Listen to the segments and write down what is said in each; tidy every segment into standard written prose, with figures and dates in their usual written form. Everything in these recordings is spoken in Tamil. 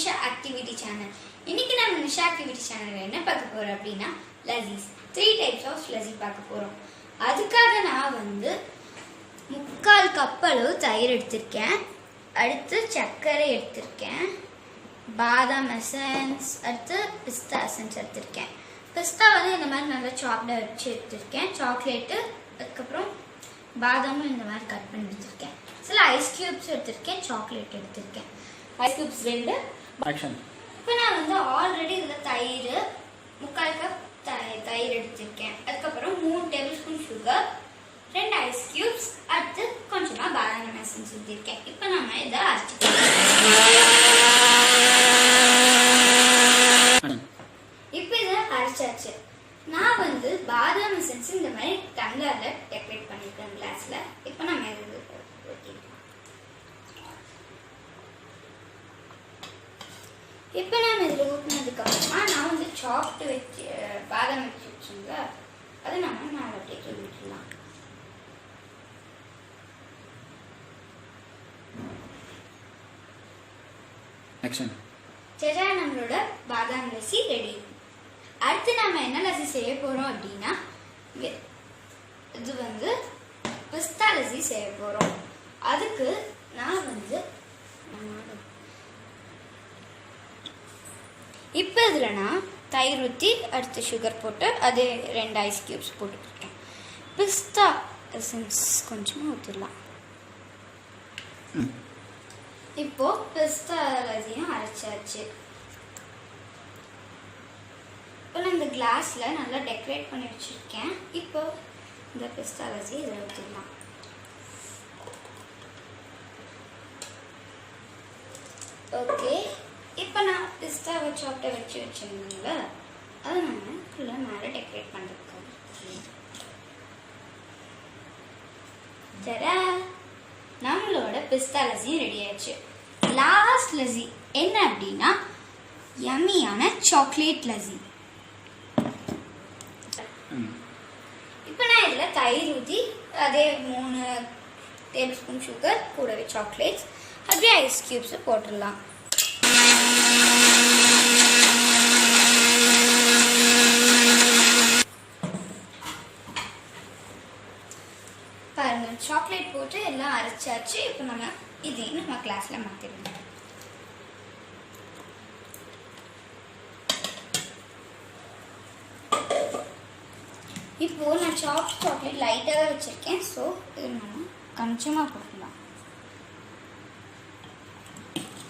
Nisha activity channel. இன்னைக்கு நம்ம நிஷா ஆக்டிவிட்டி சேனல்ல என்ன பார்க்க போறோம் அப்படின்னா லஸீஸ் 3 டைப்ஸ் ஆஃப் லஸீஸ் பார்க்க போறோம். அதுக்காக நான் 3/4 கப் அளவு தயிர் எடுத்திருக்கேன். அடுத்து சர்க்கரை எடுத்திருக்கேன், பாதாம் எசன்ஸ், அடுத்து பிஸ்தா எசன்ஸ் எடுத்திருக்கேன். பிஸ்தா இந்த மாதிரி நல்லா சாப்டா வச்சு எடுத்திருக்கேன். சாக்லேட்டு, அதுக்கப்புறம் பாதாமும் இந்த மாதிரி கட் பண்ணி எடுத்திருக்கேன். சில ஐஸ் கியூப்ஸ் எடுத்திருக்கேன், சாக்லேட் எடுத்திருக்கேன். Ice cubes 2. இப்போ நான் ஆல்ரெடி இதில் தயிர் 3/4 கப் தயிர் எடுத்திருக்கேன். அதுக்கப்புறம் 3 tablespoon sugar, 2 ice cubes, அடுத்து கொஞ்சமாக பாதாம் எசன்ஸ் ஊற்றிருக்கேன். இப்போ நம்ம இதை அரைச்சிக்கலாம். இப்போ இதை அரைச்சாச்சு. நான் பாதாம் எசன்ஸ் இந்த மாதிரி டம்ளரில் டெக்கரேட் பண்ணியிருக்கேன் கிளாஸில். இப்போ நம்ம இது ஊற்றிக்கலாம். இப்போ நம்ம இதில் ஊற்றினதுக்கப்புறமா நான் சாப்ட்டு வச்சு பாதாம் வச்சு வச்சுங்க, அதை நம்ம மேலே அப்படியே ஊற்றலாம். சரி, நம்மளோட பாதாம் லஸ்ஸி ரெடி. அடுத்து நம்ம என்ன லஸ்ஸி செய்ய போகிறோம் அப்படின்னா இது பிஸ்தா லஸ்ஸி செய்ய போகிறோம். அதுக்கு நான் இப்போ இதில் நான் தயிர் ஊற்றி அடுத்து சுகர் போட்டு அது 2 ஐஸ் கியூப்ஸ் போட்டுருக்கேன். பிஸ்தா எசன்ஸ் கொஞ்சமாக ஊற்றிடலாம். இப்போ பிஸ்தா லஸ்ஸியும் அரைச்சாச்சு. இப்போ நான் இந்த கிளாஸில் நல்லா டெக்கரேட் பண்ணி வச்சுருக்கேன். இப்போ இந்த பிஸ்தா லஸ்ஸி இதில் ஊற்றிடலாம். ஓகே, இப்போ நான் பிஸ்தாவை சாப்பிட்ட வச்சு வச்சுருந்தேன்ல, அதை நம்ம ஃபுல்லாக மேலே டெக்கரேட் பண்ணிருக்கோம். சரா, நம்மளோட பிஸ்தா லஸ்ஸியும் ரெடி ஆயிடுச்சு. லாஸ்ட் லஸ்ஸி என்ன அப்படின்னா யம்மியான சாக்லேட் லஸ்ஸி. இப்போ நான் இதில் தயிர் ஊற்றி அதே 3 டேபிள் ஸ்பூன் சுகர், கூடவே சாக்லேட்ஸ், அப்படியே ஐஸ் கியூப்ஸை போட்டுடலாம். பாருங்க, சாக்லேட் போட்டு எல்லாம் அரைச்சாச்சு. இப்போ நம்ம இதையும் நம்ம கிளாஸில் மாற்றிடலாம். இப்போது நான் சாக்லேட் லைட்டாக தான் வச்சுருக்கேன். ஸோ இது நம்ம கொஞ்சமாக போடலாம்.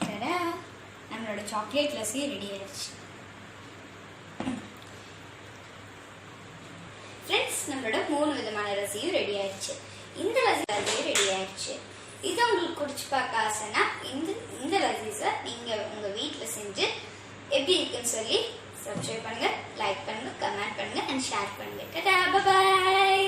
சரி, நம்மளோட சாக்லேட் லஸ்ஸி ரெடி ஆயிடுச்சு. ஃப்ரெண்ட்ஸ், நம்மளோட 3 விதமான லஸ்ஸியும் ரெடி ஆயிடுச்சு. இந்த லஸ்ஸியும் ரெடி ஆயிடுச்சு. இதை உங்களுக்கு குடிச்சு பார்க்க ஆசைன்னா இந்த லஸ்ஸிஸை நீங்கள் உங்கள் வீட்டில் செஞ்சு எப்படி இருக்குன்னு சொல்லி சப்ஸ்கிரைப் பண்ணுங்கள், லைக் பண்ணுங்கள், கமெண்ட் பண்ணுங்கள் அண்ட் ஷேர் பண்ணுங்கள். பாய்.